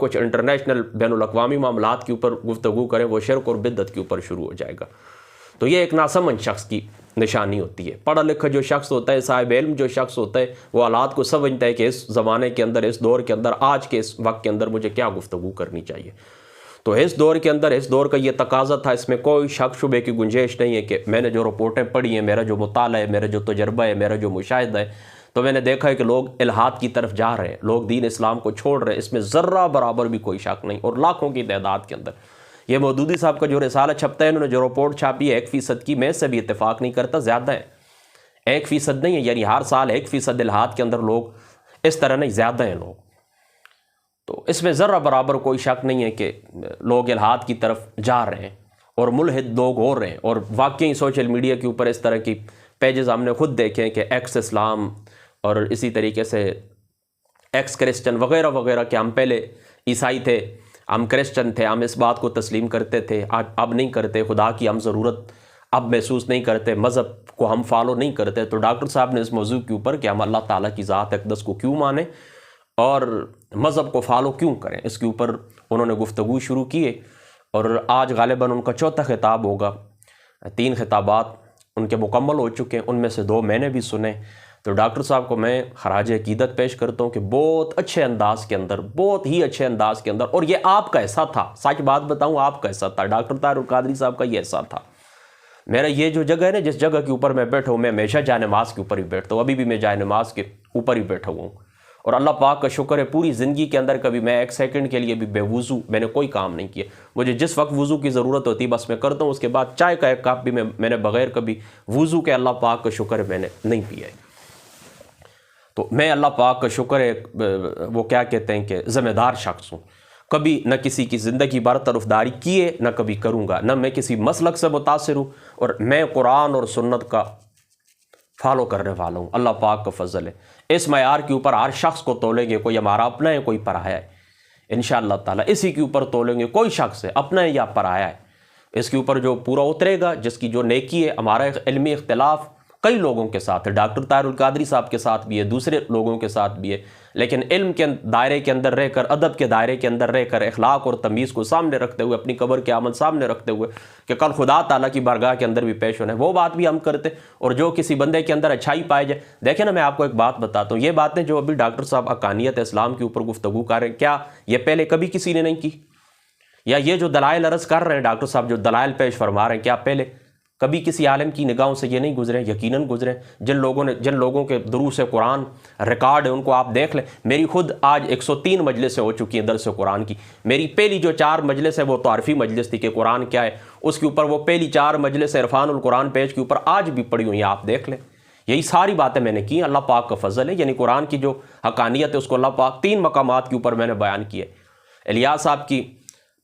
کچھ انٹرنیشنل بین الاقوامی معاملات کے اوپر گفتگو کریں وہ شرک اور بدعت کے اوپر شروع ہو جائے گا. تو یہ ایک ناسمجھ شخص کی نشانی ہوتی ہے. پڑھا لکھا جو شخص ہوتا ہے, صاحب علم جو شخص ہوتا ہے, وہ حالات کو سمجھتا ہے کہ اس زمانے کے اندر, اس دور کے اندر, آج کے اس وقت کے اندر مجھے کیا گفتگو کرنی چاہیے. تو اس دور کے اندر, اس دور کا یہ تقاضا تھا, اس میں کوئی شک شبے کی گنجائش نہیں ہے کہ میں نے جو رپورٹیں پڑھی ہیں, میرا جو مطالعہ ہے, میرا جو تجربہ ہے, میرا جو مشاہدہ ہے, تو میں نے دیکھا ہے کہ لوگ الحاد کی طرف جا رہے ہیں, لوگ دین اسلام کو چھوڑ رہے ہیں, اس میں ذرہ برابر بھی کوئی شک نہیں. اور لاکھوں کی تعداد کے اندر یہ مودودی صاحب کا جو رسالہ چھپتا ہے, انہوں نے جو رپورٹ چھاپی ہے 1% کی, میں اس سے بھی اتفاق نہیں کرتا, زیادہ ہے. 1% نہیں ہے, یعنی ہر سال 1% الحاد کے اندر لوگ اس طرح نہیں, زیادہ ہیں لوگ. تو اس میں ذرہ برابر کوئی شک نہیں ہے کہ لوگ الحاد کی طرف جا رہے ہیں اور ملحد لوگ ہو رہے ہیں. اور واقعی سوشل میڈیا کے اوپر اس طرح کی پیجز ہم نے خود دیکھے ہیں کہ ایکس اسلام اور اسی طریقے سے ایکس کرسچن وغیرہ وغیرہ, کہ ہم پہلے عیسائی تھے, ہم کرسچن تھے, ہم اس بات کو تسلیم کرتے تھے, اب نہیں کرتے, خدا کی ہم ضرورت اب محسوس نہیں کرتے, مذہب کو ہم فالو نہیں کرتے. تو ڈاکٹر صاحب نے اس موضوع کے اوپر کہ ہم اللہ تعالیٰ کی ذات اقدس کو کیوں مانیں اور مذہب کو فالو کیوں کریں, اس کے اوپر انہوں نے گفتگو شروع کیے. اور آج غالباً ان کا چوتھا خطاب ہوگا. 3 خطابات ان کے مکمل ہو چکے ہیں, ان میں سے 2 میں نے بھی سنے. تو ڈاکٹر صاحب کو میں خراج عقیدت پیش کرتا ہوں کہ بہت اچھے انداز کے اندر, بہت ہی اچھے انداز کے اندر, اور یہ آپ کا ایسا تھا, سچ بات بتاؤں آپ کا ایسا تھا, ڈاکٹر طاہر القادری صاحب کا یہ ایسا تھا. میرا یہ جو جگہ ہے نا, جس جگہ کے اوپر میں بیٹھا ہوں, میں ہمیشہ جائے نماز کے اوپر ہی بیٹھتا ہوں, ابھی بھی میں جائے نماز کے اوپر ہی بیٹھا ہوں. اور اللہ پاک کا شکر ہے, پوری زندگی کے اندر کبھی میں 1 سیکنڈ کے لیے بھی بے وضو میں نے کوئی کام نہیں کیا. مجھے جس وقت وضو کی ضرورت ہوتی ہے بس میں کرتا ہوں, اس کے بعد چائے کا 1 کپ بھی میں نے بغیر کبھی وضو کے, اللہ پاک کا شکر ہے, میں نے نہیں پیا ہے. تو میں اللہ پاک کا شکر ہے, وہ کیا کہتے ہیں کہ ذمہ دار شخص ہوں. کبھی نہ کسی کی زندگی بھر طرفداری کیے, نہ کبھی کروں گا, نہ میں کسی مسلک سے متاثر ہوں, اور میں قرآن اور سنت کا فالو کرنے والا ہوں. اللہ پاک کا فضل ہے. اس معیار کے اوپر ہر شخص کو تولیں گے, کوئی ہمارا اپنا ہے, کوئی پرایا ہے. انشاءاللہ تعالیٰ اسی کے اوپر تولیں گے, کوئی شخص ہے, اپنا ہے یا پرایا ہے. اس کے اوپر جو پورا اترے گا, جس کی جو نیکی ہے. ہمارا علمی اختلاف کئی لوگوں کے ساتھ ہے, ڈاکٹر طاہر القادری صاحب کے ساتھ بھی ہے, دوسرے لوگوں کے ساتھ بھی ہے, لیکن علم کے دائرے کے اندر رہ کر, ادب کے دائرے کے اندر رہ کر, اخلاق اور تمیز کو سامنے رکھتے ہوئے, اپنی قبر کے عمل سامنے رکھتے ہوئے کہ کل خدا تعالیٰ کی بارگاہ کے اندر بھی پیش ہونا ہے, وہ بات بھی ہم کرتے. اور جو کسی بندے کے اندر اچھائی پائے جائے, دیکھیں نا, میں آپ کو ایک بات بتاتا ہوں, یہ باتیں جو ابھی ڈاکٹر صاحب حقانیت اسلام کے اوپر گفتگو کر رہے ہیں, کیا یہ پہلے کبھی کسی نے نہیں کی؟ یا یہ جو دلائل عرض کر رہے ہیں ڈاکٹر صاحب, جو دلائل پیش فرما رہے ہیں, کیا پہلے کبھی کسی عالم کی نگاہوں سے یہ نہیں گزرے؟ یقیناً گزرے. جن لوگوں کے دروس قرآن ریکارڈ ہے, ان کو آپ دیکھ لیں. میری خود آج 103 مجلسیں ہو چکی ہیں درس قرآن کی. میری پہلی جو 4 مجلس ہے وہ تعارفی مجلس تھی کہ قرآن کیا ہے, اس کے اوپر وہ پہلی 4 مجلس عرفان القرآن پیج کے اوپر آج بھی پڑھی ہوئی ہیں, آپ دیکھ لیں. یہی ساری باتیں میں نے کی, اللہ پاک کا فضل ہے. یعنی قرآن کی جو حقانیت ہے اس کو اللہ پاک 3 مقامات کے اوپر میں نے بیان کی ہے. الیاس صاحب کی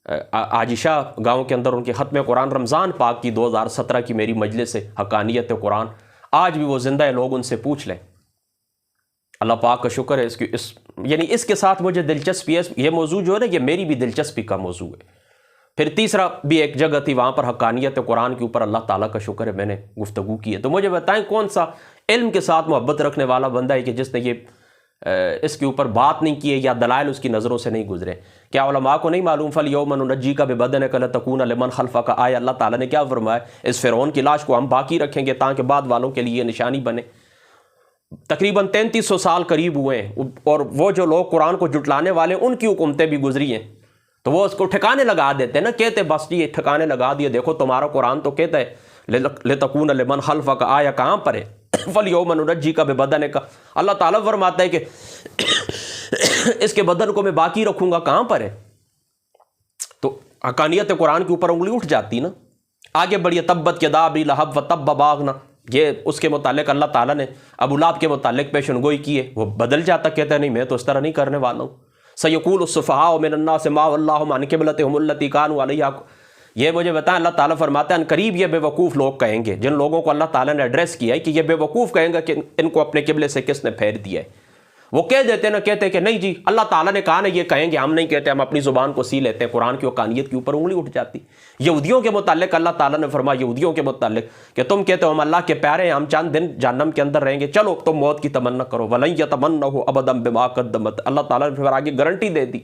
عائشہ گاؤں کے اندر ان کے ختم قرآن رمضان پاک کی 2017 کی میری مجلس ہے حقانیت قرآن, آج بھی وہ زندہ ہے, لوگ ان سے پوچھ لیں. اللہ پاک کا شکر ہے. یعنی اس کے ساتھ مجھے دلچسپی ہے, یہ موضوع جو ہے نا, یہ میری بھی دلچسپی کا موضوع ہے. پھر تیسرا بھی ایک جگہ تھی, وہاں پر حقانیت قرآن کے اوپر اللہ تعالیٰ کا شکر ہے میں نے گفتگو کی ہے. تو مجھے بتائیں کون سا علم کے ساتھ محبت رکھنے والا بندہ ہے کہ جس نے یہ اس کے اوپر بات نہیں کی ہے, یا دلائل اس کی نظروں سے نہیں گزرے؟ کیا علماء کو نہیں معلوم فَالْيَوْمَ نُنَجِّيكَ بِبَدَنِكَ لِتَكُونَ لِمَنْ خَلْفَكَ آیَةً؟ اللہ تعالیٰ نے کیا فرمایا, اس فرعون کی لاش کو ہم باقی رکھیں گے تاکہ بعد والوں کے لیے نشانی بنے. تقریباً 3300 سال قریب ہوئے ہیں, اور وہ جو لوگ قرآن کو جھٹلانے والے ان کی حکومتیں بھی گزری ہیں, تو وہ اس کو ٹھکانے لگا دیتے ہیں نا, کہتے بس یہ ٹھکانے لگا دیے, دیکھو تمہارا قرآن تو کہتا ہے لِتَكُونَ لِمَنْ خَلْفَكَ آیَةً, کہاں پر ہے؟ فَالْيَوْمَ نُنَجِّيكَ بِبَدَنِكَ. اللہ تعالیٰ فرماتا ہے کہ اس کے بدن کو میں باقی رکھوں گا, کہاں پر ہے؟ تو حقانیت قرآن کے اوپر انگلی اٹھ جاتی نا. آگے بڑھیے, تبت یدا ابی لہب وتب باغنا, یہ اس کے متعلق اللہ تعالیٰ نے ابو لہب کے متعلق پیشن گوئی کی ہے, وہ بدل جاتا, کہتا ہے نہیں میں تو اس طرح نہیں کرنے والا ہوں. سیقول السفہاء من الناس ما ولاھم عن قبلتہم التی کانوا علیہا. یہ مجھے بتائیں, اللہ تعالیٰ فرماتے ہیں ان قریب یہ بے وقوف لوگ کہیں گے, جن لوگوں کو اللہ تعالیٰ نے ایڈریس کیا ہے کہ یہ بے وقوف کہیں گے کہ ان کو اپنے قبلے سے کس نے پھیر دیا ہے. وہ کہہ دیتے نا, کہتے کہ نہیں جی اللہ تعالیٰ نے کہا نا یہ کہیں گے, ہم نہیں کہتے, ہم اپنی زبان کو سی لیتے ہیں. قرآن کی حقانیت کے اوپر انگلی اٹھ جاتی. یہودیوں کے متعلق اللہ تعالیٰ نے فرمایا, یہودیوں کے متعلق کہ تم کہتے ہو ہم اللہ کے پیارے ہیں, ہم چند دن جہنم کے اندر رہیں گے, چلو تم موت کی تمنا کرو, وَلَن يَتَمَنَّهُ أَبَدًا بِمَا قَدَّمَتْ. اللہ تعالیٰ نے پھر آگے گارنٹی دے دی,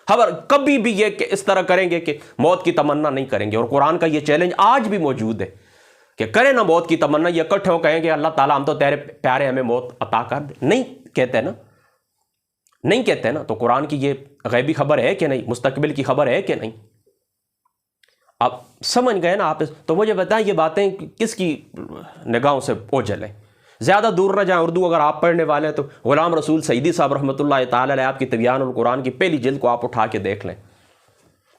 خبر کبھی بھی یہ کہ اس طرح کریں گے کہ موت کی تمنا نہیں کریں گے. اور قرآن کا یہ چیلنج آج بھی موجود ہے کہ کریں نا موت کی تمنا. یہ اکٹھے ہو کہیں گے اللہ تعالیٰ ہم تو تیرے پیارے ہمیں موت عطا کر دے. نہیں کہتے نا, نہیں کہتے نا. تو قرآن کی یہ غیبی خبر ہے کہ نہیں, مستقبل کی خبر ہے کہ نہیں؟ آپ سمجھ گئے نا آپ. تو مجھے بتائیں یہ باتیں کس کی نگاہوں سے اوجھل ہیں؟ زیادہ دور نہ جائیں. اردو اگر آپ پڑھنے والے ہیں تو غلام رسول سعیدی صاحب رحمۃ اللہ تعالی علیہ آپ کی تبیان القرآن کی پہلی جلد کو آپ اٹھا کے دیکھ لیں.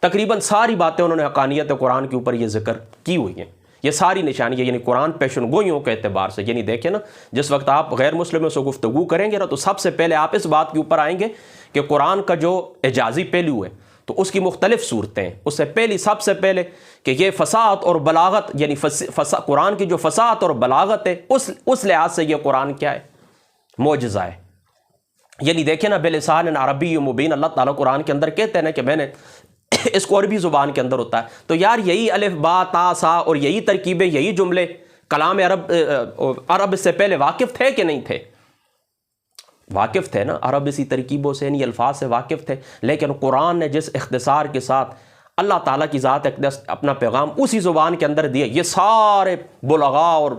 تقریباً ساری باتیں انہوں نے حقانیت قرآن کے اوپر یہ ذکر کی ہوئی ہیں. یہ ساری نشانی ہے, یعنی قرآن پیشن گوئیوں کے اعتبار سے. یعنی دیکھیں نا, جس وقت آپ غیر مسلموں سے گفتگو کریں گے نا تو سب سے پہلے آپ اس بات کے اوپر آئیں گے کہ قرآن کا جو اعجازی پہلو ہے تو اس کی مختلف صورتیں ہیں. اس سے پہلی سب سے پہلے کہ یہ فصاحت اور بلاغت, یعنی قرآن کی جو فصاحت اور بلاغت ہے اس لحاظ سے یہ قرآن کیا ہے؟ معجزہ ہے. یعنی دیکھیں نا, بلسان عربی مبین, اللہ تعالیٰ قرآن کے اندر کہتے ہیں نا کہ میں نے اس کو عربی زبان کے اندر ہوتا ہے. تو یار یہی الف با تا سا اور یہی ترکیبیں, یہی جملے کلام عرب اس سے پہلے واقف تھے کہ نہیں تھے؟ واقف تھے نا. عرب اسی ترکیبوں سے, انہی الفاظ سے واقف تھے. لیکن قرآن نے جس اختصار کے ساتھ اللہ تعالیٰ کی ذات اقدس اپنا پیغام اسی زبان کے اندر دیا, یہ سارے بلغاء اور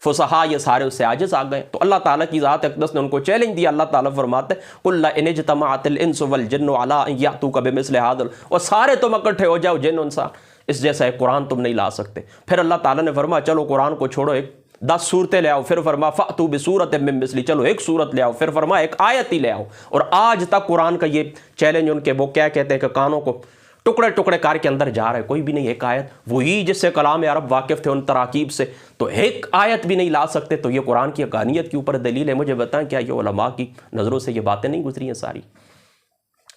فصحاء یہ سارے اس سے عاجز آ گئے. تو اللہ تعالیٰ کی ذات اقدس نے ان کو چیلنج دیا. اللہ تعالیٰ فرماتے قُلْ إِنِ اجْتَمَعَتِ الْإِنسُ وَالْجِنُّ عَلَىٰ أَن يَأْتُوكَ بِمِثْلِ هَٰذَا, اور سارے تم اکٹھے ہو جاؤ, جن انسان, اس جیسا ایک قرآن تم نہیں لا سکتے. پھر اللہ تعالیٰ نے فرمایا چلو قرآن کو چھوڑو, ایک 10 صورتیں لے آؤ. پھر فرمایا فَأْتُوا بِسُورَةٍ مِّن مِّثْلِهِ, چلو ایک صورت لے آؤ. پھر فرمایا ایک آیت ہی لے آؤ. اور آج تک قرآن کا یہ چیلنج ان کے, وہ کیا کہتے ہیں کہ کانوں کو ٹکڑے ٹکڑے کار کے اندر جا رہا ہے. کوئی بھی نہیں. ایک آیت, وہی جس سے کلام عرب واقف تھے ان تراکیب سے, تو ایک آیت بھی نہیں لا سکتے. تو یہ قرآن کی حقانیت کے اوپر دلیل ہے. مجھے بتائیں کیا یہ علماء کی نظروں سے یہ باتیں نہیں گزری ہیں ساری؟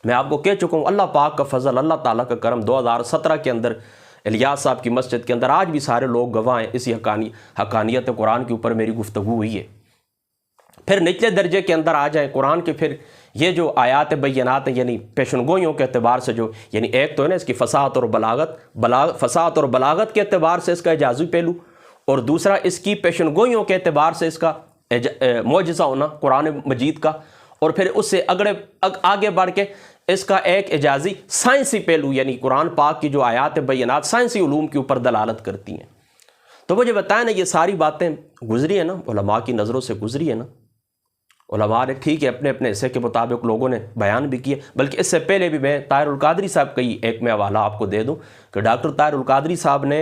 میں آپ کو کہہ چکا ہوں, اللہ پاک کا فضل, اللہ تعالیٰ کا کرم. 2017 کے اندر الیاس صاحب کی مسجد کے اندر آج بھی سارے لوگ گواہ ہیں, اسی حقانیت قرآن کے اوپر میری گفتگو ہوئی ہے. پھر نچلے درجے کے اندر آ جائیں قرآن کے, پھر یہ جو آیات بینات ہیں, یعنی پیشن گوئیوں کے اعتبار سے جو, یعنی ایک تو ہے نا اس کی فصاحت اور فصاحت اور بلاغت کے اعتبار سے اس کا اعجازی پہلو, اور دوسرا اس کی پیشن گوئیوں کے اعتبار سے اس کا معجزہ ہونا قرآن مجید کا, اور پھر اس سے آگے بڑھ کے اس کا ایک اعجازی سائنسی پہلو, یعنی قرآن پاک کی جو آیات بینات سائنسی علوم کے اوپر دلالت کرتی ہیں. تو مجھے بتائیں نا, یہ ساری باتیں گزری ہیں نا, علماء کی نظروں سے گزری ہے نا. علماء نے ٹھیک ہے اپنے اپنے حصے کے مطابق لوگوں نے بیان بھی کیے. بلکہ اس سے پہلے بھی میں طاہر القادری صاحب کا ایک میں حوالہ آپ کو دے دوں کہ ڈاکٹر طاہر القادری صاحب نے,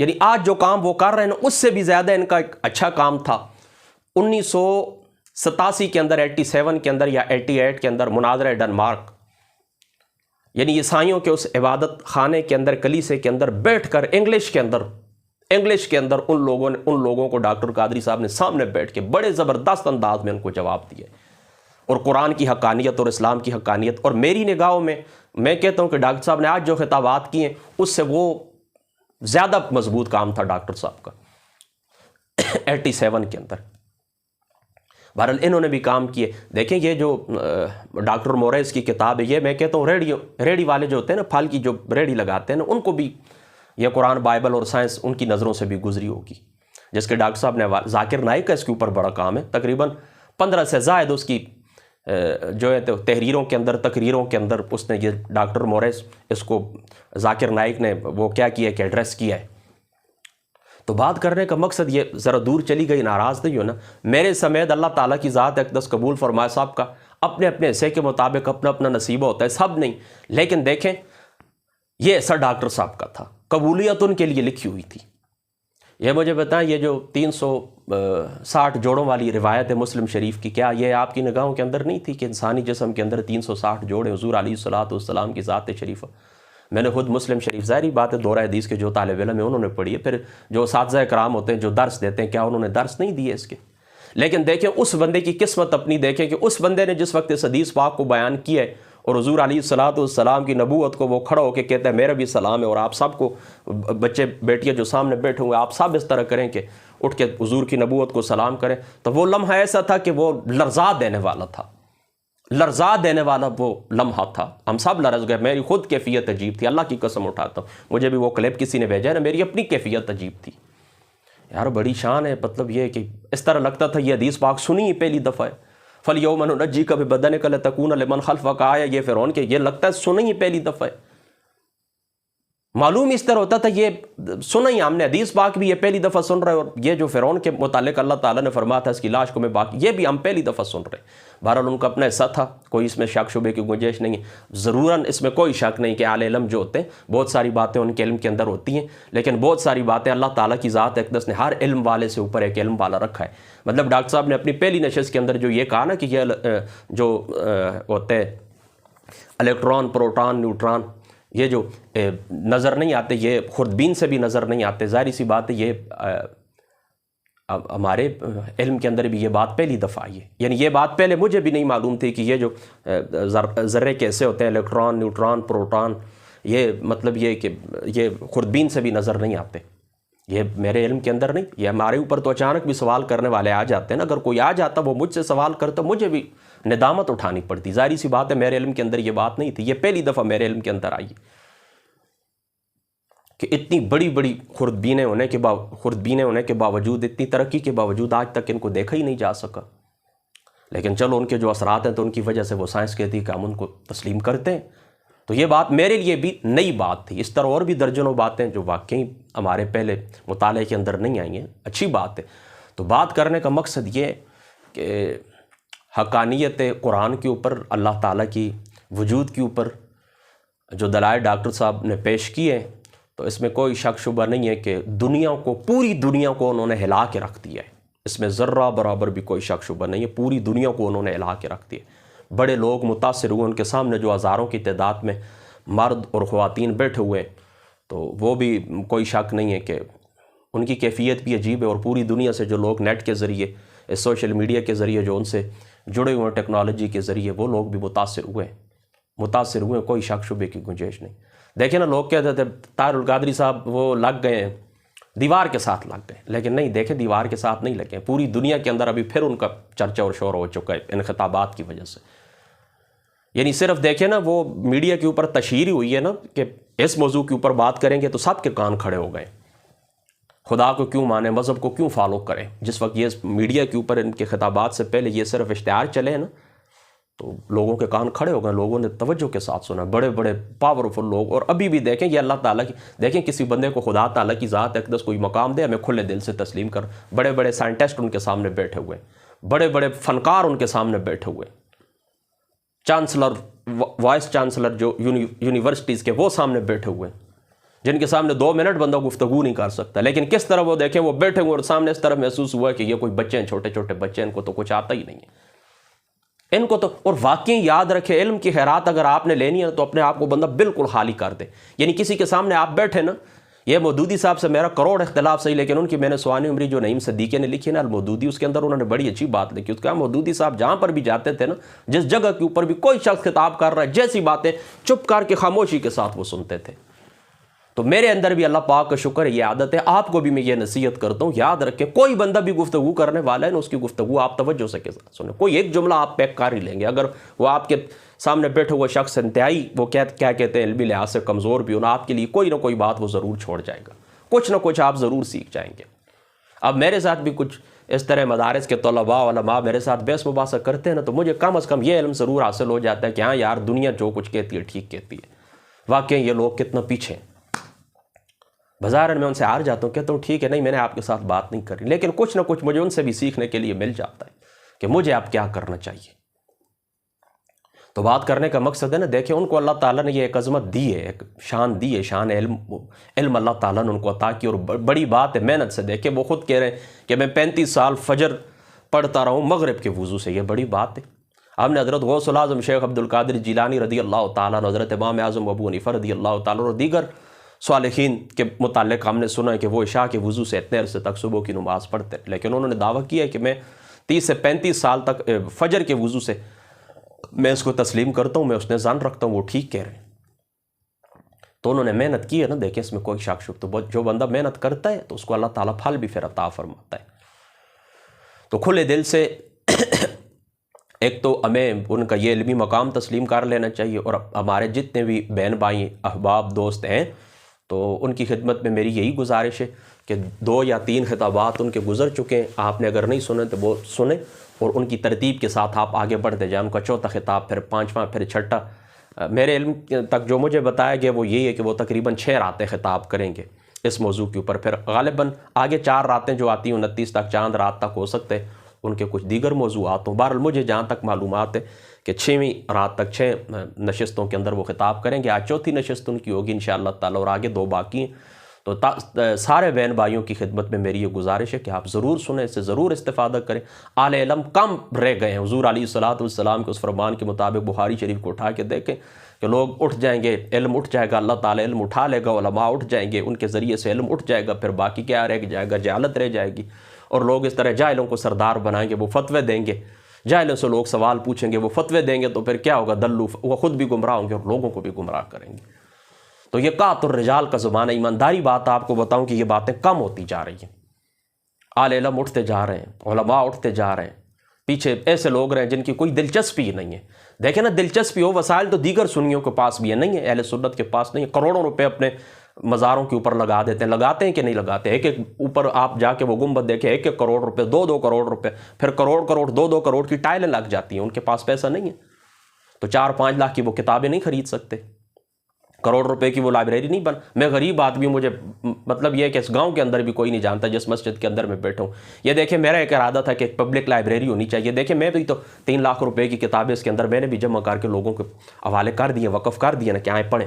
یعنی آج جو کام وہ کر رہے ہیں اس سے بھی زیادہ ان کا ایک اچھا کام تھا. 1987 کے اندر, 87 کے اندر یا 88 کے اندر مناظرہ ڈنمارک, یعنی عیسائیوں کے اس عبادت خانے کے اندر, کلیسے کے اندر بیٹھ کر انگلش کے اندر ان لوگوں کو ڈاکٹر قادری صاحب نے سامنے بیٹھ کے بڑے زبردست انداز میں ان کو جواب دیے, اور قرآن کی حقانیت اور اسلام کی حقانیت. اور میری نگاہوں میں میں کہتا ہوں کہ ڈاکٹر صاحب نے آج جو خطابات کیے ہیں اس سے وہ زیادہ مضبوط کام تھا ڈاکٹر صاحب کا 87 کے اندر. بہرحال انہوں نے بھی کام کیے. دیکھیں یہ جو ڈاکٹر موریس کی کتاب ہے, یہ میں کہتا ہوں ریڑھی والے جو ہوتے ہیں نا, پھل کی جو ریڑھی لگاتے ہیں نا, ان کو بھی یہ قرآن, بائبل اور سائنس ان کی نظروں سے بھی گزری ہوگی. جس کے ڈاکٹر صاحب نے, ذاکر نائک کا اس کے اوپر بڑا کام ہے. تقریباً 15 سے زائد اس کی جو ہے تحریروں کے اندر, تقریروں کے اندر اس نے, یہ ڈاکٹر موریس, اس کو ذاکر نائک نے وہ کیا کیا کہ ایڈریس کیا ہے. تو بات کرنے کا مقصد یہ, ذرا دور چلی گئی, ناراض نہیں ہو نا. میرے سمیت اللہ تعالیٰ کی ذات اقدس قبول فرمائے. صاحب کا اپنے اپنے حصے کے مطابق اپنا اپنا نصیبہ ہوتا ہے, سب نہیں. لیکن دیکھیں یہ ایسا ڈاکٹر صاحب کا تھا, قبولیت ان کے لیے لکھی ہوئی تھی. یہ مجھے بتائیں, یہ جو 360 جوڑوں والی روایت ہے مسلم شریف کی, کیا یہ آپ کی نگاہوں کے اندر نہیں تھی کہ انسانی جسم کے اندر 360 جوڑے حضور علیہ الصلوۃ والسلام کی ذات شریفہ؟ میں نے خود مسلم شریف, ظاہری بات ہے دورہ حدیث کے جو طالب علم ہیں انہوں نے پڑھی ہے, پھر جو اساتذہ کرام ہوتے ہیں جو درس دیتے ہیں, کیا انہوں نے درس نہیں دیے اس کے؟ لیکن دیکھیں اس بندے کی قسمت اپنی, دیکھیں کہ اس بندے نے جس وقت اس حدیث پاک کو بیان کیا ہے اور حضور علیہ الصلوۃ والسلام کی نبوت کو وہ کھڑا ہو کے کہتا ہے میرا بھی سلام ہے, اور آپ سب کو بچے بیٹیاں جو سامنے بیٹھے ہوئے آپ سب اس طرح کریں کہ اٹھ کے حضور کی نبوت کو سلام کریں. تو وہ لمحہ ایسا تھا کہ وہ لرزا دینے والا تھا, لرزا دینے والا وہ لمحہ تھا. ہم سب لرز گئے. میری خود کیفیت عجیب تھی, اللہ کی قسم اٹھاتا ہوں. مجھے بھی وہ کلپ کسی نے بھیجا ہے نا, میری اپنی کیفیت عجیب تھی. یار بڑی شان ہے, مطلب یہ کہ اس طرح لگتا تھا یہ حدیث پاک سنی ہی پہلی دفعہ ہے. فَالْيَوْمَ نُنَجِّيكَ بِبَدَنِكَ لِتَكُونَ لِمَنْ خَلْفَكَ آیَةً، یہ فرعون کے یہ لگتا ہے سنیں ہی پہلی دفعہ ہے، معلوم اس طرح ہوتا تھا یہ سنا ہی ہم نے، حدیث پاک بھی یہ پہلی دفعہ سن رہے، اور یہ جو فرعون کے متعلق اللہ تعالیٰ نے فرمایا تھا اس کی لاش کو میں باقی، یہ بھی ہم پہلی دفعہ سن رہے ہیں۔ بہرحال ان کا اپنا حصہ تھا، کوئی اس میں شک شبے کی گنجائش نہیں ہے، ضروراً اس میں کوئی شک نہیں کہ اہل علم جو ہوتے ہیں بہت ساری باتیں ان کے علم کے اندر ہوتی ہیں، لیکن بہت ساری باتیں اللہ تعالیٰ کی ذات اقدس نے ہر علم والے سے اوپر ایک علم والا رکھا ہے۔ مطلب ڈاکٹر صاحب نے اپنی پہلی نشست کے اندر جو یہ کہا نا کہ یہ جو ہوتے ہیں الیکٹران، پروٹان، نیوٹران، یہ جو نظر نہیں آتے، یہ خوردبین سے بھی نظر نہیں آتے، ظاہری سی بات ہے یہ ہمارے علم کے اندر بھی یہ بات پہلی دفعہ آئی ہے، یعنی یہ بات پہلے مجھے بھی نہیں معلوم تھی کہ یہ جو ذرے کیسے ہوتے ہیں، الیکٹران، نیوٹران، پروٹان، یہ مطلب یہ کہ یہ خوردبین سے بھی نظر نہیں آتے، یہ میرے علم کے اندر نہیں، یہ ہمارے اوپر تو اچانک بھی سوال کرنے والے آ جاتے ہیں نا، اگر کوئی آ جاتا وہ مجھ سے سوال کرتا مجھے بھی ندامت اٹھانی پڑتی، ظاہری سی بات ہے میرے علم کے اندر یہ بات نہیں تھی، یہ پہلی دفعہ میرے علم کے اندر آئی کہ اتنی بڑی بڑی خوردبینیں ہونے کے باوجود، اتنی ترقی کے باوجود آج تک ان کو دیکھا ہی نہیں جا سکا، لیکن چلو ان کے جو اثرات ہیں تو ان کی وجہ سے وہ سائنس کہتی ہے کہ ہم ان کو تسلیم کرتے ہیں، تو یہ بات میرے لیے بھی نئی بات تھی۔ اس طرح اور بھی درجنوں باتیں جو واقعی ہمارے پہلے مطالعے کے اندر نہیں آئی ہیں، اچھی بات ہے۔ تو بات کرنے کا مقصد یہ کہ حقانیت قرآن کے اوپر، اللہ تعالیٰ کی وجود کے اوپر جو دلائل ڈاکٹر صاحب نے پیش کیے ہیں، تو اس میں کوئی شک شبہ نہیں ہے کہ دنیا کو، پوری دنیا کو انہوں نے ہلا کے رکھ دیا ہے، اس میں ذرہ برابر بھی کوئی شک شبہ نہیں ہے، پوری دنیا کو انہوں نے ہلا کے رکھ دیا۔ بڑے لوگ متاثر ہوئے، ان کے سامنے جو ہزاروں کی تعداد میں مرد اور خواتین بیٹھے ہوئے، تو وہ بھی کوئی شک نہیں ہے کہ ان کی کیفیت بھی عجیب ہے، اور پوری دنیا سے جو لوگ نیٹ کے ذریعے، سوشل میڈیا کے ذریعے جو ان سے جڑے ہوئے ٹیکنالوجی کے ذریعے، وہ لوگ بھی متاثر ہوئے، کوئی شک شبے کی گنجائش نہیں۔ دیکھیں نا، لوگ کہتے تھے طاہر القادری صاحب وہ لگ گئے ہیں، دیوار کے ساتھ لگ گئے، لیکن نہیں، دیکھیں دیوار کے ساتھ نہیں لگے، پوری دنیا کے اندر ابھی پھر ان کا چرچا اور شور ہو چکا ہے ان خطابات کی وجہ سے۔ یعنی صرف دیکھیں نا، وہ میڈیا کے اوپر تشہیر ہوئی ہے نا کہ اس موضوع کے اوپر بات کریں گے تو سب کے کان کھڑے ہو گئے، خدا کو کیوں مانیں، مذہب کو کیوں فالو کریں۔ جس وقت یہ میڈیا کے اوپر ان کے خطابات سے پہلے یہ صرف اشتہار چلے ہیں نا، تو لوگوں کے کان کھڑے ہو گئے، لوگوں نے توجہ کے ساتھ سنا، بڑے بڑے پاورفل لوگ۔ اور ابھی بھی دیکھیں، یہ اللہ تعالیٰ کی، دیکھیں کسی بندے کو خدا تعالیٰ کی ذات اقدس کوئی مقام دے، ہمیں کھلے دل سے تسلیم کر۔ بڑے بڑے سائنٹسٹ ان کے سامنے بیٹھے ہوئے، بڑے بڑے فنکار ان کے سامنے بیٹھے ہوئے، چانسلر، وائس چانسلر جو یونیورسٹیز کے، وہ سامنے بیٹھے ہوئے، جن کے سامنے 2 منٹ بندہ گفتگو نہیں کر سکتا، لیکن کس طرح وہ دیکھیں وہ بیٹھے ہوئے، اور سامنے اس طرح محسوس ہوا ہے کہ یہ کوئی بچے ہیں، چھوٹے چھوٹے بچے ہیں، ان کو تو کچھ آتا ہی نہیں ہے، ان کو تو۔ اور واقعی یاد رکھے، علم کی خیرات اگر آپ نے لینی ہے تو اپنے آپ کو بندہ بالکل خالی کر دے، یعنی کسی کے سامنے آپ بیٹھے نا، یہ مودودی صاحب سے میرا کروڑ اختلاف صحیح، لیکن ان کی میں نے سوانح عمری جو نعیم صدیقی نے لکھی نا المودودی، اس کے اندر انہوں نے بڑی اچھی بات لکھی۔ اس کا مودودی صاحب جہاں پر بھی جاتے تھے نا، جس جگہ کے اوپر بھی کوئی شخص خطاب کر رہا ہے، جیسی باتیں چپ کر کے خاموشی کے ساتھ وہ سنتے تھے۔ تو میرے اندر بھی اللہ پاک کا شکر ہے، یہ عادت ہے، آپ کو بھی میں یہ نصیحت کرتا ہوں، یاد رکھیں کوئی بندہ بھی گفتگو کرنے والا ہے نا، اس کی گفتگو آپ توجہ سے کے ساتھ سنیں، کوئی ایک جملہ آپ پیک کر ہی لیں گے، اگر وہ آپ کے سامنے بیٹھے ہوئے شخص انتہائی وہ کیا کہتے ہیں علمی لحاظ سے کمزور بھی ہونا، آپ کے لیے کوئی نہ کوئی بات وہ ضرور چھوڑ جائے گا، کچھ نہ کچھ آپ ضرور سیکھ جائیں گے۔ اب میرے ساتھ بھی کچھ اس طرح مدارس کے طلباء علماء میرے ساتھ بحث مباحثہ کرتے ہیں نا، تو مجھے کم از کم یہ علم ضرور حاصل ہو جاتا ہے کہ ہاں یار، دنیا جو کچھ کہتی ہے ٹھیک کہتی ہے، واقعی یہ لوگ کتنا پیچھے ہیں۔ بظاہر میں ان سے ہار جاتا ہوں، کہتا ہوں ٹھیک ہے، نہیں میں نے آپ کے ساتھ بات نہیں کری، لیکن کچھ نہ کچھ مجھے ان سے بھی سیکھنے کے لیے مل جاتا ہے کہ مجھے اب کیا کرنا چاہیے۔ تو بات کرنے کا مقصد ہے نا، دیکھیں ان کو اللہ تعالیٰ نے یہ ایک عظمت دی ہے، ایک شان دی ہے، شان علم اللہ تعالیٰ نے ان کو عطا کی، اور بڑی بات ہے محنت سے۔ دیکھیں وہ خود کہہ رہے ہیں کہ میں 35 سال فجر پڑھتا رہا ہوں مغرب کے وضو سے، یہ بڑی بات ہے۔ ہم نے حضرت غوث الاعظم شیخ عبد القادر جیلانی رضی اللہ تعالیٰ عنہ، حضرت امام اعظم ابو حنیفہ رضی اللہ تعالیٰ عنہ اور دیگر صالحین کے متعلق ہم نے سنا ہے کہ وہ عشاء کے وضو سے اتنے عرصے تک صبح کی نماز پڑھتے ہیں، لیکن انہوں نے دعویٰ کیا ہے کہ میں 30 سے 35 سال تک فجر کے وضو سے میں اس کو تسلیم کرتا ہوں، میں اس نے ظن رکھتا ہوں وہ ٹھیک کہہ رہے ہیں۔ تو انہوں نے محنت کی ہے نا، دیکھیں اس میں کوئی شک شبہ، تو جو بندہ محنت کرتا ہے تو اس کو اللہ تعالیٰ پھل بھی پھر عطا فرماتا ہے۔ تو کھلے دل سے ایک تو ہمیں ان کا یہ علمی مقام تسلیم کر لینا چاہیے، اور ہمارے جتنے بھی بہن بھائی احباب دوست ہیں تو ان کی خدمت میں میری یہی گزارش ہے کہ 2 یا 3 خطابات ان کے گزر چکے ہیں، آپ نے اگر نہیں سنے تو وہ سنیں، اور ان کی ترتیب کے ساتھ آپ آگے بڑھتے جائیں. ان کا چوتھا خطاب، پھر پانچواں، پھر چھٹا. میرے علم تک جو مجھے بتایا گیا وہ یہی ہے کہ وہ تقریباً 6 راتیں خطاب کریں گے اس موضوع کے اوپر. پھر غالباً آگے 4 راتیں جو آتی ہیں 29 تک، چاند رات تک ہو سکتے ہیں ان کے کچھ دیگر موضوعات ہوں. بہرحال مجھے جہاں تک معلومات ہے کہ 6ویں رات تک 6 نشستوں کے اندر وہ خطاب کریں گے. آج چوتھی نشست ان کی ہوگی انشاءاللہ تعالی، اور آگے 2 باقی ہیں. تو سارے بہن بھائیوں کی خدمت میں میری یہ گزارش ہے کہ آپ ضرور سنیں، اس سے ضرور استفادہ کریں. اہل علم کم رہ گئے ہیں. حضور علیہ الصلوۃ والسلام کے اس فرمان کے مطابق بخاری شریف کو اٹھا کے دیکھیں کہ لوگ اٹھ جائیں گے، علم اٹھ جائے گا، اللہ تعالیٰ علم اٹھا لے گا، علماء اٹھ جائیں گے، ان کے ذریعے سے علم اٹھ جائے گا. پھر باقی کیا رہ جائے گا؟ جہالت رہ جائے گی. اور لوگ اس طرح جاہلوں کو سردار بنائیں گے، وہ فتوے دیں گے. جاہلوں سے لوگ سوال پوچھیں گے، وہ فتوے دیں گے. تو پھر کیا ہوگا؟ دلو، وہ خود بھی گمراہ ہوں گے اور لوگوں کو بھی گمراہ کریں گے. تو یہ قاۃ الرجال کا زمانہ. ایمانداری بات آپ کو بتاؤں کہ یہ باتیں کم ہوتی جا رہی ہیں. اہل علم اٹھتے جا رہے ہیں، علماء اٹھتے جا رہے ہیں. پیچھے ایسے لوگ رہے ہیں جن کی کوئی دلچسپی ہی نہیں ہے. دیکھیں نا، دلچسپی ہو، وسائل تو دیگر سنیوں کے پاس بھی ہے، نہیں ہے اہل سنت کے پاس نہیں ہے. کروڑوں روپے اپنے مزاروں کے اوپر لگا دیتے ہیں. لگاتے ہیں کہ نہیں لگاتے؟ ایک اوپر آپ جا کے وہ گنبد دیکھیں، 1 کروڑ روپے، 2 کروڑ روپے، پھر کروڑ 2 کروڑ کی ٹائلیں لگ جاتی ہیں. ان کے پاس پیسہ نہیں ہے تو 4-5 لاکھ کی وہ کتابیں نہیں خرید سکتے. کروڑ روپے کی وہ لائبریری نہیں بن. میں غریب آدمی، مجھے مطلب یہ ہے کہ اس گاؤں کے اندر بھی کوئی نہیں جانتا جس مسجد کے اندر میں بیٹھا ہوں. یہ دیکھیں میرا ایک ارادہ تھا کہ ایک پبلک لائبریری ہونی چاہیے. دیکھیں میں بھی تو 3 لاکھ روپے کی کتابیں اس کے اندر میں نے بھی جمع کر کے لوگوں کے حوالے کر دیے، وقف کر دیے نا کہ آئیں پڑھیں.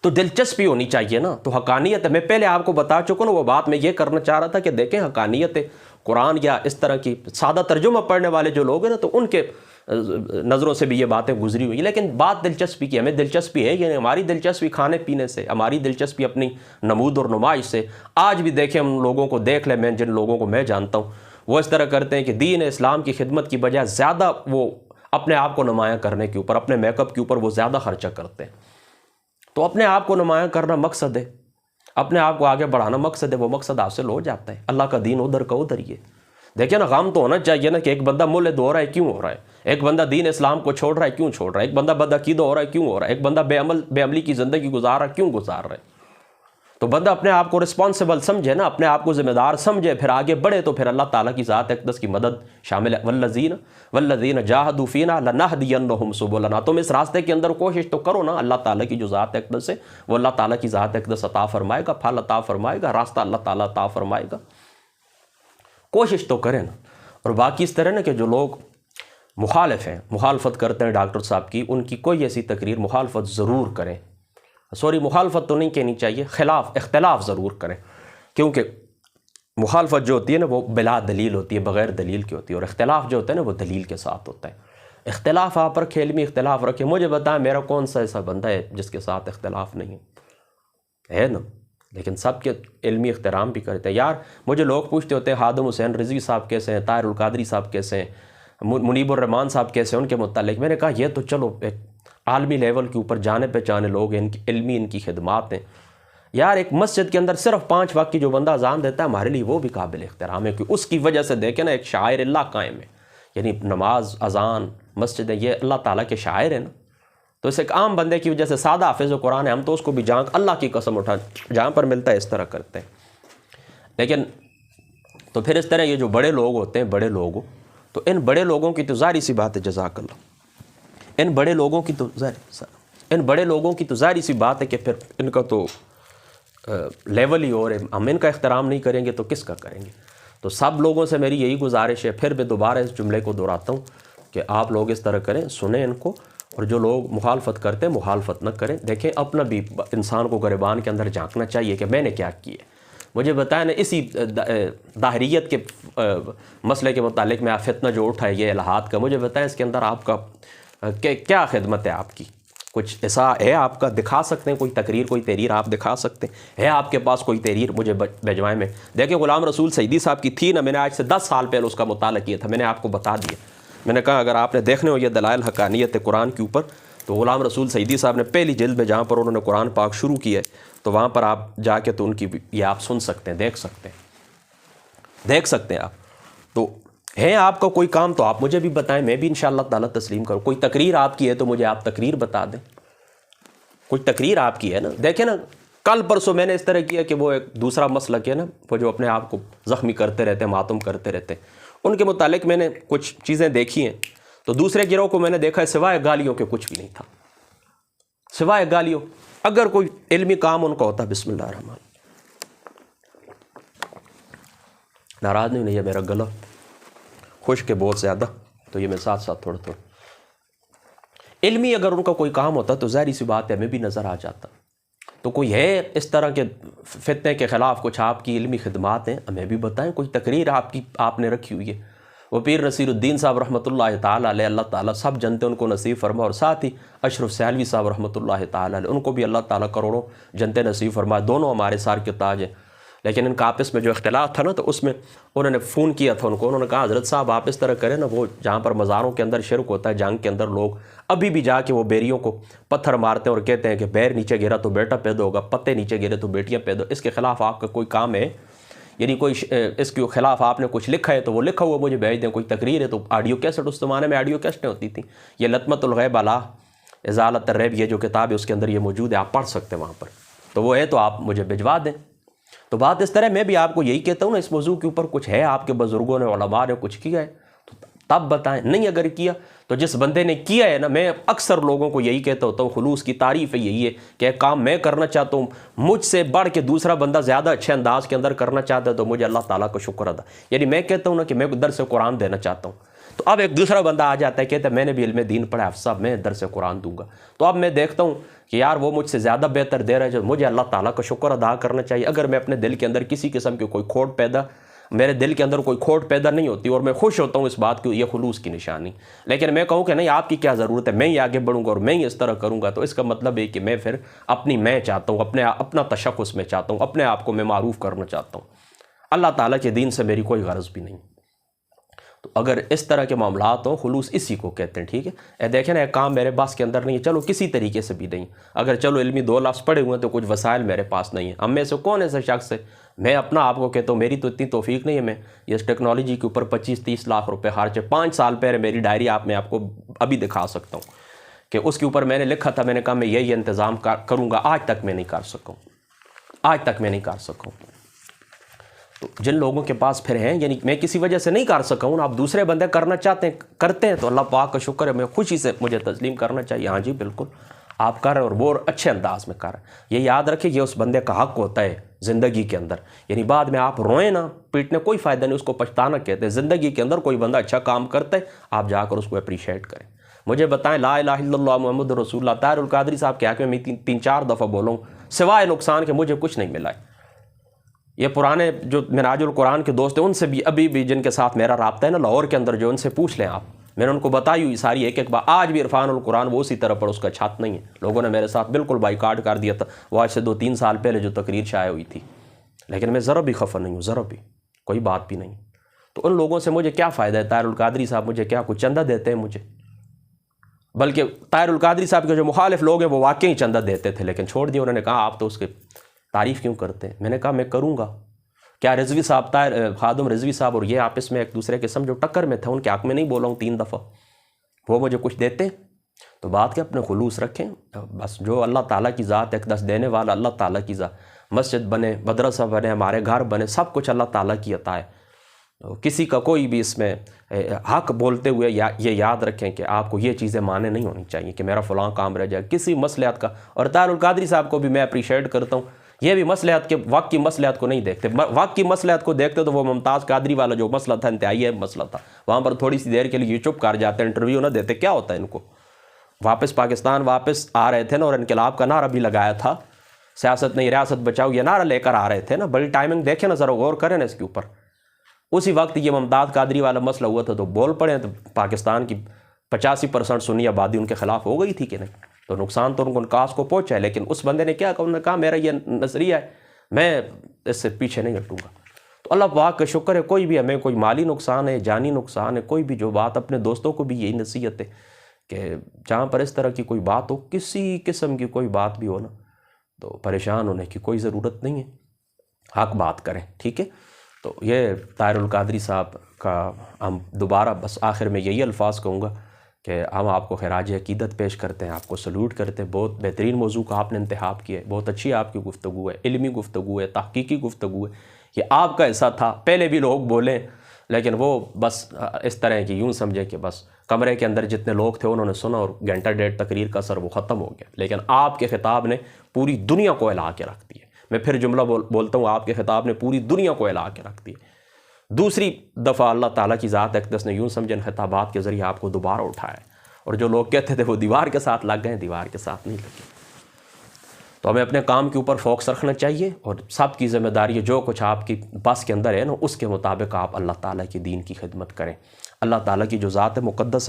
تو دلچسپی ہونی چاہیے نا. تو حقانیت ہے. میں پہلے آپ کو بتا چکا نا وہ بات. میں یہ کرنا چاہ رہا تھا کہ دیکھیں حقانیت قرآن یا اس طرح کی سادہ ترجمہ پڑھنے والے جو لوگ ہیں نا، تو ان کے نظروں سے بھی یہ باتیں گزری ہوئی. لیکن بات دلچسپی کی. ہمیں دلچسپی ہے، یعنی ہماری دلچسپی کھانے پینے سے، ہماری دلچسپی اپنی نمود اور نمائش سے. آج بھی دیکھیں ہم لوگوں کو دیکھ لیں، میں جن لوگوں کو میں جانتا ہوں وہ اس طرح کرتے ہیں کہ دین اسلام کی خدمت کی بجائے زیادہ وہ اپنے آپ کو نمایاں کرنے کے اوپر، اپنے میک اپ کے اوپر وہ زیادہ خرچہ کرتے ہیں. تو اپنے آپ کو نمایاں کرنا مقصد ہے، اپنے آپ کو آگے بڑھانا مقصد ہے. وہ مقصد حاصل ہو جاتا ہے. اللہ کا دین ادھر کا ادھر ہی ہے. دیکھیں نا، غم تو ہونا چاہیے نا کہ ایک بندہ مولد ہو رہا ہے، کیوں ہو رہا ہے؟ ایک بندہ دین اسلام کو چھوڑ رہا ہے، کیوں چھوڑ رہا ہے؟ ایک بندہ بدعقیدہ ہو رہا ہے، کیوں ہو رہا ہے؟ ایک بندہ بے عملی کی زندگی گزار رہا ہے، کیوں گزار رہا ہے؟ تو بندہ اپنے آپ کو رسپانسبل سمجھے نا، اپنے آپ کو ذمہ دار سمجھے، پھر آگے بڑھے. تو پھر اللہ تعالیٰ کی ذات اقدس کی مدد شامل ہے. والذین جاہدوا فینا لنہدینہم سبلنا. تم اس راستے کے اندر کوشش تو کرو نا. اللہ تعالیٰ کی جو ذات اقدس ہے وہ اللہ تعالیٰ کی ذات اقدس عطا فرمائے گا، پھل عطا فرمائے گا، راستہ اللہ تعالیٰ عطا فرمائے گا. کوشش تو کریں نا. اور باقی اس طرح نا کہ جو لوگ مخالف ہیں، مخالفت کرتے ہیں ڈاکٹر صاحب کی، ان کی کوئی ایسی تقریر مخالفت ضرور کریں. مخالفت تو نہیں کہنی چاہیے، اختلاف ضرور کریں. کیونکہ مخالفت جو ہوتی ہے نا وہ بلا دلیل ہوتی ہے، بغیر دلیل کی ہوتی ہے. اور اختلاف جو ہوتا ہے نا وہ دلیل کے ساتھ ہوتا ہے. اختلاف آپ رکھیں، علمی اختلاف رکھیں. مجھے بتائیں میرا کون سا ایسا بندہ ہے جس کے ساتھ اختلاف نہیں ہے نا؟ لیکن سب کے علمی احترام بھی کرتے ہیں. یار مجھے لوگ پوچھتے ہوتے ہیں خادم حسین رضوی صاحب کیسے ہیں، طاہر القادری صاحب کیسے ہیں، منیب الرحمان صاحب کیسے ہیں ان کے متعلق. میں نے کہا یہ تو چلو ایک عالمی لیول کے اوپر جانے پہچانے لوگ ہیں، ان کی علمی ان کی خدمات ہیں. یار ایک مسجد کے اندر صرف 5 وقت کی جو بندہ اذان دیتا ہے ہمارے لیے وہ بھی قابل احترام ہے. کہ اس کی وجہ سے دیکھیں نا ایک شاعر اللہ قائم ہے. یعنی نماز، اذان، مسجد ہے، یہ اللہ تعالیٰ کے شاعر ہیں نا. تو اس ایک عام بندے کی وجہ سے، سادہ حافظ قرآن ہے، ہم تو اس کو بھی جہاں اللہ کی قسم اٹھا جہاں پر ملتا ہے اس طرح کرتے ہیں. لیکن تو پھر اس طرح یہ جو بڑے لوگ ہوتے ہیں، بڑے لوگ، تو ان بڑے لوگوں کی تو ظاہری سی بات ہے، جزاک اللہ، ان بڑے لوگوں کی تو ظاہری سی بات ہے کہ پھر ان کا تو لیول ہی اور ہے. ہم ان کا احترام نہیں کریں گے تو کس کا کریں گے؟ تو سب لوگوں سے میری یہی گزارش ہے. پھر میں دوبارہ اس جملے کو دہراتا ہوں کہ آپ لوگ اس طرح کریں، سنیں ان کو. اور جو لوگ مخالفت کرتے ہیں مخالفت نہ کریں. دیکھیں اپنا بھی انسان کو گریبان کے اندر جھانکنا چاہیے کہ میں نے کیا کیا. مجھے بتائیں نا، اسی ظاہریت کے مسئلے کے متعلق میں فتنہ جو اٹھا ہے یہ الہات کا، مجھے بتائیں اس کے اندر آپ کا کیا خدمت ہے؟ آپ کی کچھ ایسا ہے آپ کا؟ دکھا سکتے ہیں کوئی تقریر، کوئی تحریر آپ دکھا سکتے ہیں؟ ہے آپ کے پاس کوئی تحریر مجھے بھجوائیں میں؟ دیکھیں غلام رسول سعیدی صاحب کی تھی نا، میں نے آج سے 10 سال پہلے اس کا مطالعہ کیا تھا. میں نے آپ کو بتا دیا. میں نے کہا اگر آپ نے دیکھنے ہو یہ دلائل حقانیت قرآن کے اوپر، تو غلام رسول سعیدی صاحب نے پہلی جلد میں جہاں پر انہوں نے قرآن پاک شروع کیا ہے تو وہاں پر آپ جا کے تو ان کی یہ آپ سن سکتے ہیں، دیکھ سکتے ہیں آپ. تو ہے آپ کا کوئی کام تو آپ مجھے بھی بتائیں، میں بھی انشاءاللہ تعالیٰ تسلیم کروں. کوئی تقریر آپ کی ہے تو مجھے آپ تقریر بتا دیں. کوئی تقریر آپ کی ہے نا. دیکھیں نا کل پرسوں میں نے اس طرح کیا کہ وہ ایک دوسرا مسلک ہے نا، وہ جو اپنے آپ کو زخمی کرتے رہتے ہیں، ماتم کرتے رہتے ہیں، ان کے متعلق میں نے کچھ چیزیں دیکھی ہیں، تو دوسرے گروہ کو میں نے دیکھا ہے سوائے گالیوں کے کچھ بھی نہیں تھا، سوائے گالیوں۔ اگر کوئی علمی کام ان کا ہوتا، بسم اللہ الرحمن، ناراض نہیں، یہ میرا گلا خشک ہے بہت زیادہ، تو یہ میں ساتھ ساتھ تھوڑا تھوڑا علمی اگر ان کا کوئی کام ہوتا تو ظاہری سی بات ہے ہمیں بھی نظر آ جاتا۔ تو کوئی ہے اس طرح کے فتنے کے خلاف کچھ آپ کی علمی خدمات ہیں، ہمیں بھی بتائیں، کوئی تقریر آپ نے رکھی ہوئی ہے۔ وہ پیر نصیر الدین صاحب رحمۃ اللہ تعالیٰ علیہ، اللہ تعالیٰ سب جنتے ان کو نصیب فرما، اور ساتھ ہی اشرف سیالوی صاحب رحمۃ اللہ تعالیٰ علیہ، ان کو بھی اللہ تعالیٰ کروڑوں جنتے نصیب فرمائے، دونوں ہمارے سار کے تاج ہیں۔ لیکن ان کا آپس میں جو اختلاف تھا نا، تو اس میں انہوں نے فون کیا تھا انہوں نے کہا حضرت صاحب آپ اس طرح کریں نا، وہ جہاں پر مزاروں کے اندر شرک ہوتا ہے، جنگ کے اندر لوگ ابھی بھی جا کے وہ بیریوں کو پتھر مارتے ہیں اور کہتے ہیں کہ بیر نیچے گرا تو بیٹا پیدا ہوگا، پتے نیچے گرے تو بیٹیاں پیدا، اس کے خلاف آپ کا کوئی کام ہے، یعنی کوئی اس کے خلاف آپ نے کچھ لکھا ہے تو وہ لکھا ہوا مجھے بھیج دیں، کوئی تقریر ہے تو آڈیو کیسٹ، اس زمانے میں آڈیو کیسٹیں ہوتی تھیں، یہ لطمت الغیب علی ازالت الریب، یہ جو کتاب ہے اس کے اندر یہ موجود ہے، آپ پڑھ سکتے ہیں وہاں پر، تو وہ ہے تو آپ مجھے بھجوا دیں۔ تو بات اس طرح، میں بھی آپ کو یہی کہتا ہوں نا، اس موضوع کے اوپر کچھ ہے، آپ کے بزرگوں نے علماء نے کچھ کیا ہے تو تب بتائیں، نہیں اگر کیا تو جس بندے نے کیا ہے نا، میں اکثر لوگوں کو یہی کہتا ہوتا ہوں، خلوص کی تعریف ہے یہی ہے کہ ایک کام میں کرنا چاہتا ہوں، مجھ سے بڑھ کے دوسرا بندہ زیادہ اچھے انداز کے اندر کرنا چاہتا ہے تو مجھے اللہ تعالیٰ کا شکر ادا، یعنی میں کہتا ہوں نا کہ میں درس قرآن دینا چاہتا ہوں، تو اب ایک دوسرا بندہ آ جاتا ہے کہتا ہے میں نے بھی علم دین پڑھا ہے صاحب، میں درس قرآن دوں گا، تو اب میں دیکھتا ہوں کہ یار وہ مجھ سے زیادہ بہتر دے رہا ہے، جو مجھے اللہ تعالیٰ کا شکر ادا کرنا چاہیے۔ اگر میں اپنے دل کے اندر کسی قسم کی کوئی کھوٹ پیدا، میرے دل کے اندر کوئی کھوٹ پیدا نہیں ہوتی اور میں خوش ہوتا ہوں اس بات کی، یہ خلوص کی نشانی، لیکن میں کہوں کہ نہیں آپ کی کیا ضرورت ہے، میں ہی آگے بڑھوں گا اور میں ہی اس طرح کروں گا، تو اس کا مطلب ہے کہ میں پھر میں چاہتا ہوں، اپنا تشخص میں چاہتا ہوں، اپنے آپ کو میں معروف کرنا چاہتا ہوں، اللہ تعالیٰ کے دین سے میری کوئی غرض بھی نہیں۔ تو اگر اس طرح کے معاملات ہوں، خلوص اسی کو کہتے ہیں، ٹھیک ہے۔ دیکھیں نا، ایک کام میرے پاس کے اندر نہیں ہے، چلو کسی طریقے سے بھی نہیں، اگر چلو علمی 2 لفظ پڑھے ہوئے ہیں تو کچھ وسائل میرے پاس نہیں ہیں، ہم میں سے کون ایسا شخص ہے، میں اپنا آپ کو کہتا ہوں میری تو اتنی توفیق نہیں ہے، میں اس ٹیکنالوجی کے اوپر 25-30 لاکھ روپے خرچے، 5 سال پہلے میری ڈائری میں آپ کو ابھی دکھا سکتا ہوں کہ اس کے اوپر میں نے لکھا تھا، میں نے کہا میں یہ انتظام کروں گا، آج تک میں نہیں کر سکوں، آج تک میں نہیں کر سکوں۔ تو جن لوگوں کے پاس پھر ہیں، یعنی میں کسی وجہ سے نہیں کر سکا ہوں، آپ دوسرے بندے کرنا چاہتے ہیں کرتے ہیں، تو اللہ پاک کا شکر ہے، میں خوشی سے مجھے تسلیم کرنا چاہیے، ہاں جی بالکل آپ کر رہے ہیں اور وہ اچھے انداز میں کر رہے ہیں۔ یہ یاد رکھیں، یہ اس بندے کا حق ہوتا ہے زندگی کے اندر، یعنی بعد میں آپ روئیں نا، پیٹنے کوئی فائدہ نہیں، اس کو پچھتانا کہتے ہیں۔ زندگی کے اندر کوئی بندہ اچھا کام کرتا ہے، آپ جا کر اس کو اپریشیٹ کریں۔ مجھے بتائیں، لا الہ الا اللہ محمد رسول اللہ، طاہر القادری صاحب کے حق میں 3-4 دفعہ بولوں، سوائے نقصان کے مجھے کچھ نہیں ملا ہے۔ یہ پرانے جو مناج القرآن کے دوست ہیں، ان سے بھی ابھی بھی جن کے ساتھ میرا رابطہ ہے نا لاہور کے اندر، جو ان سے پوچھ لیں آپ، میں نے ان کو بتائی ہوئی ساری ایک بات، آج بھی عرفان القرآن وہ اسی طرح پر اس کا چھات نہیں ہے، لوگوں نے میرے ساتھ بالکل بائیکاٹ کر دیا تھا، وہ آج سے 2-3 سال پہلے جو تقریر شائع ہوئی تھی، لیکن میں ذرا بھی خفا نہیں ہوں، ذرا بھی کوئی بات بھی نہیں۔ تو ان لوگوں سے مجھے کیا فائدہ ہے؟ طاہر القادری صاحب مجھے کیا کچھ چندہ دیتے ہیں مجھے؟ بلکہ طاہر القادری صاحب کے جو مخالف لوگ ہیں وہ واقعی چندہ دیتے تھے، لیکن چھوڑ دیا، انہوں نے کہا آپ تو اس کی تعریف کیوں کرتے ہیں؟ میں نے کہا میں کروں گا۔ کیا رضوی صاحب، خادم رضوی صاحب اور یہ آپس میں ایک دوسرے کے سمجھو ٹکر میں تھے، ان کے حق میں نہیں بولا ہوں 3 دفعہ، وہ مجھے کچھ دیتے ہیں؟ تو بات کے اپنے خلوص رکھیں، بس جو اللہ تعالیٰ کی ذات، ایک دست دینے والا اللہ تعالیٰ کی ذات، مسجد بنے، مدرسہ بنے، ہمارے گھر بنے، سب کچھ اللہ تعالیٰ کی عطا ہے۔ کسی کا کوئی بھی اس میں حق بولتے ہوئے یہ یاد رکھیں کہ آپ کو یہ چیزیں مانے نہیں ہونی چاہیے کہ میرا فلاں کام رہ جائے کسی مصلحت کا۔ اور طاہر القادری صاحب کو بھی میں اپریشیٹ کرتا ہوں، یہ بھی مصلحت کے وقت کی مصلحت کو نہیں دیکھتے، وقت کی مصلحت کو دیکھتے تو وہ ممتاز قادری والا جو مسئلہ تھا، انتہائی اہم مسئلہ تھا، وہاں پر تھوڑی سی دیر کے لیے چپ کر جاتے، انٹرویو نہ دیتے، کیا ہوتا ہے ان کو؟ واپس پاکستان واپس آ رہے تھے نا، اور انقلاب کا نعرہ بھی لگایا تھا، سیاست نہیں ریاست بچاؤ، یہ نعرہ لے کر آ رہے تھے نا، بڑی ٹائمنگ دیکھیں نا، ذرا غور کریں نا اس کے اوپر۔ اسی وقت یہ ممتاز قادری والا مسئلہ ہوا تھا تو بول پڑے، تو پاکستان کی 85% سنی آبادی ان کے خلاف ہو گئی تھی کہ نہیں، تو نقصان تو ان کو کاس کو پہنچا ہے، لیکن اس بندے نے کیا کہا، انہوں نے کہا میرا یہ نظریہ ہے، میں اس سے پیچھے نہیں ہٹوں گا۔ تو اللہ پاک کا شکر ہے، کوئی بھی ہمیں کوئی مالی نقصان ہے، جانی نقصان ہے، کوئی بھی جو بات، اپنے دوستوں کو بھی یہی نصیحت ہے کہ جہاں پر اس طرح کی کوئی بات ہو، کسی قسم کی کوئی بات بھی ہو نا، تو پریشان ہونے کی کوئی ضرورت نہیں ہے، حق بات کریں، ٹھیک ہے۔ تو یہ طاہر القادری صاحب کا ہم دوبارہ بس آخر میں یہی الفاظ کہوں گا کہ ہم آپ کو خراج عقیدت پیش کرتے ہیں، آپ کو سلوٹ کرتے ہیں، بہت بہترین موضوع کا آپ نے انتخاب کیا ہے، بہت اچھی آپ کی گفتگو ہے، علمی گفتگو ہے، تحقیقی گفتگو ہے، یہ آپ کا ایسا تھا، پہلے بھی لوگ بولیں لیکن وہ بس اس طرح کی یوں سمجھے کہ بس کمرے کے اندر جتنے لوگ تھے انہوں نے سنا اور گھنٹہ ڈیڑھ تقریر کا اثر وہ ختم ہو گیا، لیکن آپ کے خطاب نے پوری دنیا کو ہلا کے رکھ دیا۔ میں پھر جملہ بولتا ہوں، آپ کے خطاب نے پوری دنیا کو ہلا کے رکھ دیا۔ دوسری دفعہ اللہ تعالیٰ کی ذات اقدس نے یوں سمجھے ان خطابات کے ذریعے آپ کو دوبارہ اٹھایا، اور جو لوگ کہتے تھے وہ دیوار کے ساتھ لگ گئے، دیوار کے ساتھ نہیں لگے۔ تو ہمیں اپنے کام کے اوپر فوکس رکھنا چاہیے، اور سب کی ذمہ داری ہے جو کچھ آپ کی بس کے اندر ہے نا اس کے مطابق آپ اللہ تعالیٰ کی دین کی خدمت کریں۔ اللہ تعالیٰ کی جو ذات ہے مقدس